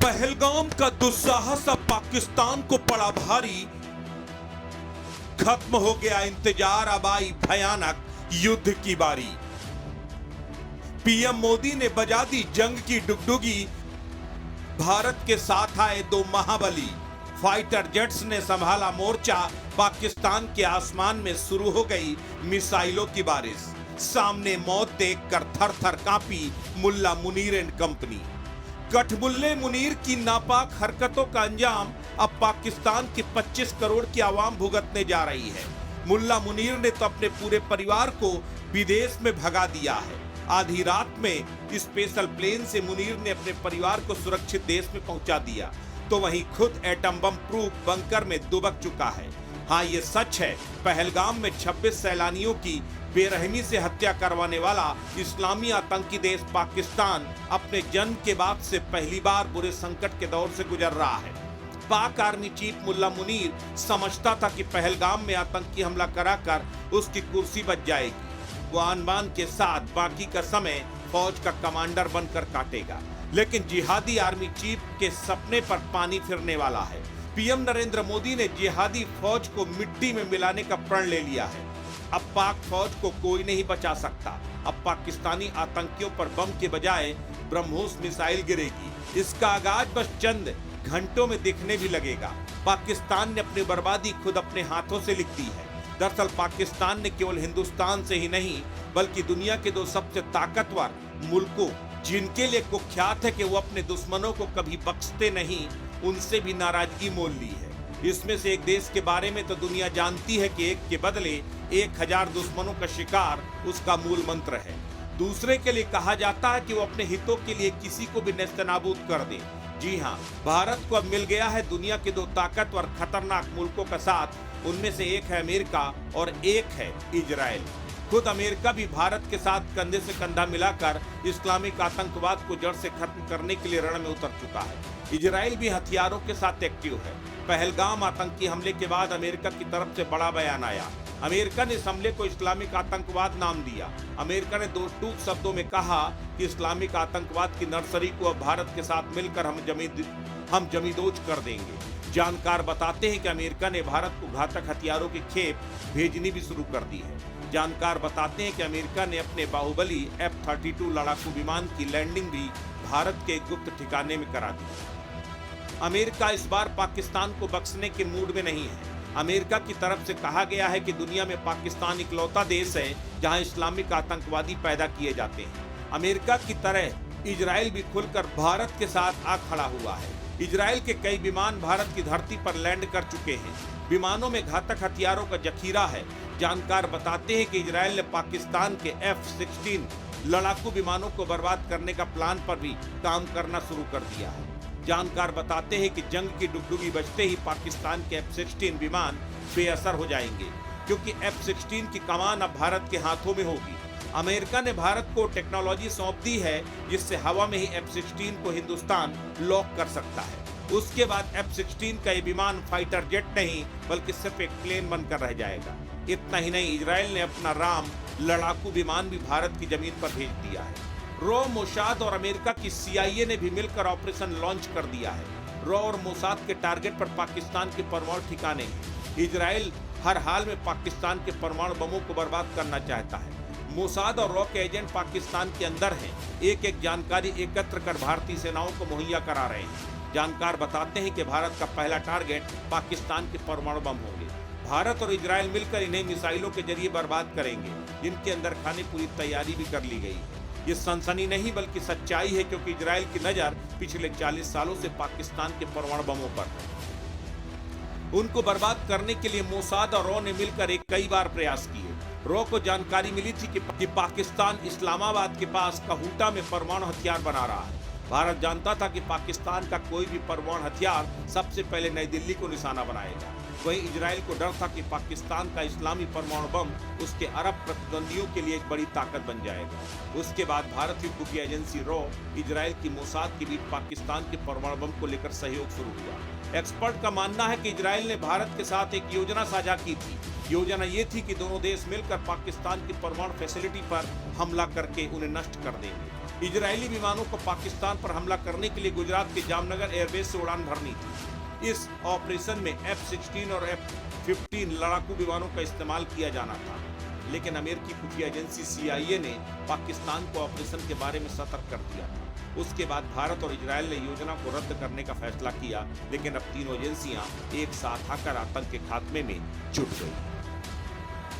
पहलगाम का दुस्साहस अब पाकिस्तान को पड़ा भारी। खत्म हो गया इंतजार, अब आई भयानक युद्ध की बारी। पीएम मोदी ने बजा दी जंग की डुगडुगी। भारत के साथ आए दो महाबली। फाइटर जेट्स ने संभाला मोर्चा। पाकिस्तान के आसमान में शुरू हो गई मिसाइलों की बारिश। सामने मौत देखकर थर थर कांपी मुल्ला मुनीर एंड कंपनी। कठमुल्ले मुनीर की नापाक हरकतों का अंजाम अब पाकिस्तान के 25 करोड़ की आवाम भुगतने जा रही है। मुल्ला मुनीर ने तो अपने पूरे परिवार को विदेश में भगा दिया है। आधी रात में स्पेशल प्लेन से मुनीर ने अपने परिवार को सुरक्षित देश में पहुंचा दिया, तो वहीं खुद एटम बम प्रूफ बंकर में दुबक चुका है। हाँ, ये सच है, पहलगाम में 26 सैलानियों की बेरहमी से हत्या करवाने वाला इस्लामी आतंकी देश पाकिस्तान अपने जन्म के बाद से पहली बार बुरे संकट के दौर से गुजर रहा है। पाक आर्मी चीफ मुल्ला मुनीर समझता था कि पहलगाम में आतंकी हमला कराकर उसकी कुर्सी बच जाएगी। वो आन-बान के साथ बाकी का समय फौज का कमांडर बनकर काटेगा, लेकिन जिहादी आर्मी चीफ के सपने पर पानी फिरने वाला है। पीएम नरेंद्र मोदी ने जिहादी फौज को मिट्टी में मिलाने का प्रण ले लिया है। अब पाक फौज को कोई नहीं बचा सकता। अब पाकिस्तानी आतंकियों पर बम के बजाय ब्रह्मोस मिसाइल गिरेगी। इसका आगाज बस चंद घंटों में दिखने भी लगेगा। पाकिस्तान ने अपनी बर्बादी खुद अपने हाथों से लिख दी है। दरअसल पाकिस्तान ने केवल हिंदुस्तान से ही नहीं, बल्कि दुनिया के दो सबसे ताकतवर मुल्कों, जिनके लिए कुख्यात है कि वो अपने दुश्मनों को कभी बख्शते नहीं, उनसे भी नाराजगी मोल ली है। इसमें से एक देश के बारे में तो दुनिया जानती है कि एक के बदले 1000 दुश्मनों का शिकार उसका मूल मंत्र है। दूसरे के लिए कहा जाता है कि वो अपने हितों के लिए किसी को भी नेस्तनाबूद कर दे। जी हाँ, भारत को अब मिल गया है दुनिया के दो ताकतवर खतरनाक मुल्कों का साथ। उनमें से एक है अमेरिका और एक है इजराइल। खुद अमेरिका भी भारत के साथ कंधे से कंधा मिलाकर इस्लामिक आतंकवाद को जड़ से खत्म करने के लिए रण में उतर चुका है। इजराइल भी हथियारों के साथ एक्टिव है। पहलगाम आतंकी हमले के बाद अमेरिका की तरफ से बड़ा बयान आया। अमेरिका ने इस हमले को इस्लामिक आतंकवाद नाम दिया। अमेरिका ने दो टूक शब्दों में कहा कि इस्लामिक आतंकवाद की नर्सरी को अब भारत के साथ मिलकर हम जमींदोज कर देंगे। जानकार बताते हैं कि अमेरिका ने भारत को घातक हथियारों की खेप भेजनी भी शुरू कर दी है। जानकार बताते हैं कि अमेरिका ने अपने बाहुबली F-32 लड़ाकू विमान की लैंडिंग भी भारत के गुप्त ठिकाने में करा दी। अमेरिका इस बार पाकिस्तान को बख्शने के मूड में नहीं है। अमेरिका की तरफ से कहा गया है कि दुनिया में पाकिस्तान इकलौता देश है जहां इस्लामिक आतंकवादी पैदा किए जाते हैं। अमेरिका की तरह इजराइल भी खुलकर भारत के साथ आ खड़ा हुआ है। इजराइल के कई विमान भारत की धरती पर लैंड कर चुके हैं। विमानों में घातक हथियारों का जखीरा है। जानकार बताते हैं कि इजराइल ने पाकिस्तान के F-16 लड़ाकू विमानों को बर्बाद करने का प्लान पर भी काम करना शुरू कर दिया है। जानकार बताते हैं कि जंग की डुगडुगी बजते ही पाकिस्तान के F-16 विमान बेअसर हो जाएंगे, क्योंकि F-16 की कमान अब भारत के हाथों में होगी। अमेरिका ने भारत को टेक्नोलॉजी सौंप दी है जिससे हवा में ही F-16 को हिंदुस्तान लॉक कर सकता है। उसके बाद F-16 का ये विमान फाइटर जेट नहीं बल्कि सिर्फ एक प्लेन बनकर रह जाएगा। इतना ही नहीं, इजराइल ने अपना राम लड़ाकू विमान भी भारत की जमीन पर भेज दिया है। रॉ, मोसाद और अमेरिका की CIA ने भी मिलकर ऑपरेशन लॉन्च कर दिया है। रॉ और मोसाद के टारगेट पर पाकिस्तान के परमाणु ठिकाने हैं। इजराइल हर हाल में पाकिस्तान के परमाणु बमों को बर्बाद करना चाहता है। मोसाद और रॉ के एजेंट पाकिस्तान के अंदर हैं। एक एक जानकारी एकत्र कर भारतीय सेनाओं को मुहैया करा रहे हैं। जानकार बताते हैं कि भारत का पहला टारगेट पाकिस्तान के परमाणु बम होंगे। भारत और इजराइल मिलकर इन्हें मिसाइलों के जरिए बर्बाद करेंगे, जिनके अंदर खाने पूरी तैयारी भी कर ली गई है। ये सनसनी नहीं बल्कि सच्चाई है, क्योंकि इजराइल की नजर पिछले 40 सालों से पाकिस्तान के परमाणु बमों पर है। उनको बर्बाद करने के लिए मोसाद और रॉ ने मिलकर कई बार प्रयास किए। रॉ को जानकारी मिली थी कि पाकिस्तान इस्लामाबाद के पास कहूटा में परमाणु हथियार बना रहा है। भारत जानता था कि पाकिस्तान का कोई भी परमाणु हथियार सबसे पहले नई दिल्ली को निशाना बनाएगा। वहीं इजराइल को डर था कि पाकिस्तान का इस्लामी परमाणु बम उसके अरब प्रतिद्वंदियों के लिए एक बड़ी ताकत बन जाएगा। उसके बाद भारतीय खुफिया एजेंसी रॉ, इजराइल की मोसाद के बीच पाकिस्तान के परमाणु बम को लेकर सहयोग शुरू हुआ। एक्सपर्ट का मानना है कि इजराइल ने भारत के साथ एक योजना साझा की थी। योजना ये थी कि दोनों देश मिलकर पाकिस्तान की परमाणु फैसिलिटी पर हमला करके उन्हें नष्ट कर देंगे। इजरायली विमानों को पाकिस्तान पर हमला करने के लिए गुजरात के जामनगर एयरबेस से उड़ान भरनी थी। इस ऑपरेशन में F-16 और F-15 लड़ाकू विमानों का इस्तेमाल किया जाना था, लेकिन अमेरिकी खुफिया एजेंसी CIA ने पाकिस्तान को ऑपरेशन के बारे में सतर्क कर दिया था। उसके बाद भारत और इजरायल ने योजना को रद्द करने का फैसला किया, लेकिन अब तीनों एजेंसियां एक साथ आकर आतंक के खात्मे में जुट गई।